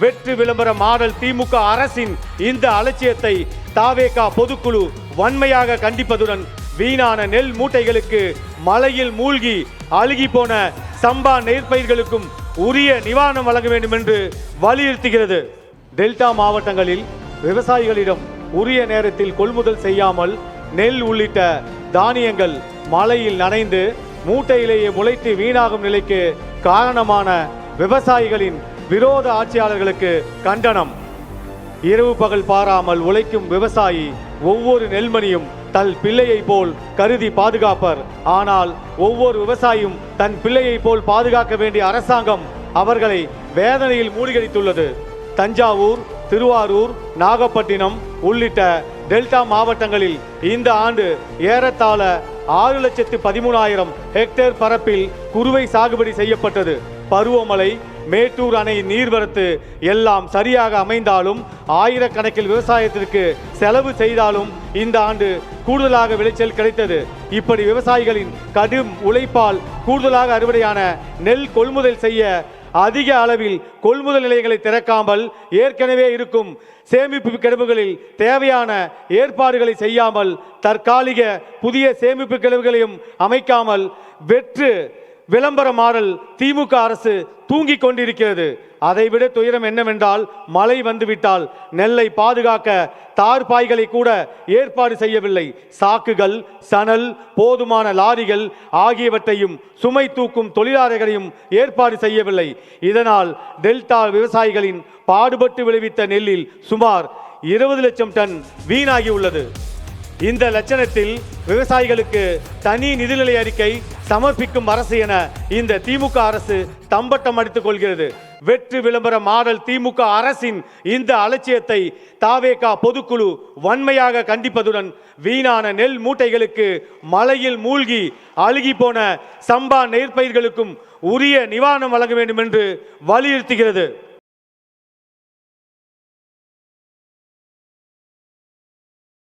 வெற்றி விளம்பர மாடல் திமுக அரசின் இந்த அலட்சியத்தை தாவேகா பொதுக்குழு வன்மையாக கண்டிப்பதுடன் வீணான நெல் மூட்டைகளுக்கு மழையில் மூழ்கி அழுகி போன சம்பா நெற்பயிர்களுக்கும் உரிய நிவாரணம் வழங்க வேண்டும் என்று வலியுறுத்துகிறது. டெல்டா மாவட்டங்களில் விவசாயிகளிடம் உரிய நேரத்தில் கொள்முதல் செய்யாமல் நெல் உள்ளிட்ட தானியங்கள் மழையில் நனைந்து மூட்டையிலேயே முளைத்து வீணாகும் நிலைக்கு காரணமான விவசாயிகளின் விரோத ஆட்சியாளர்களுக்கு கண்டனம். இரவு பகல் பாராமல் உழைக்கும் விவசாயி ஒவ்வொரு நெல்மணியும் தன் பிள்ளையை போல் கருதி பாதுகாப்பர். ஆனால் ஒவ்வொரு விவசாயியும் தன் பிள்ளையை போல் பாதுகாக்க வேண்டிய அரசாங்கம் அவர்களை வேதனையில் மூழ்கடித்துள்ளது. தஞ்சாவூர், திருவாரூர், நாகப்பட்டினம் உள்ளிட்ட டெல்டா மாவட்டங்களில் இந்த ஆண்டு ஏறத்தாழ 6,13,000 ஹெக்டேர் பரப்பில் குறுவை சாகுபடி செய்யப்பட்டது. பருவமழை, மேட்டூர் அணை நீர்வரத்து எல்லாம் சரியாக அமைந்தாலும் ஆயிரக்கணக்கில் விவசாயத்திற்கு செலவு செய்தாலும் இந்த ஆண்டு கூடுதலாக விளைச்சல் கிடைத்தது. இப்படி விவசாயிகளின் கடும் உழைப்பால் கூடுதலாக அறுவடையான நெல் கொள்முதல் செய்ய அதிக அளவில் கொள்முதல் நிலையங்களை திறக்காமல் ஏற்கனவே இருக்கும் சேமிப்பு கிடங்குகளில் தேவையான ஏற்பாடுகளை செய்யாமல் தற்காலிக புதிய சேமிப்பு கிடங்குகளையும் அமைக்காமல் வெற்று விளம்பர மாடல் திமுக அரசு தூங்கிக் கொண்டிருக்கிறது. அதைவிட துயரம் என்னவென்றால் மழை வந்துவிட்டால் நெல்லை பாதுகாக்க தார்பாய்களை கூட ஏற்பாடு செய்யவில்லை. சாக்குகள், சணல், போதுமான லாரிகள் ஆகியவற்றையும் சுமை தூக்கும் தொழிலாளர்களையும் ஏற்பாடு செய்யவில்லை. இதனால் டெல்டா விவசாயிகளின் பாடுபட்டு விளைவித்த நெல்லில் சுமார் 20 லட்சம் டன் வீணாகி உள்ளது. இந்த லட்சணத்தில் விவசாயிகளுக்கு தனி நிதிநிலை அறிக்கை சமர்ப்பிக்கும் அரசு என இந்த திமுக அரசு தம்பட்டம் அடித்துக் கொள்கிறது. வெற்றி விளம்பர மாடல் திமுக அரசின் இந்த அலட்சியத்தை தாவேகா பொதுக்குழு வன்மையாக கண்டிப்பதுடன் வீணான நெல் மூட்டைகளுக்கு மழையில் மூழ்கி அழுகி போன சம்பா நெற்பயிர்களுக்கும் உரிய நிவாரணம் வழங்க வேண்டும் என்று வலியுறுத்துகிறது.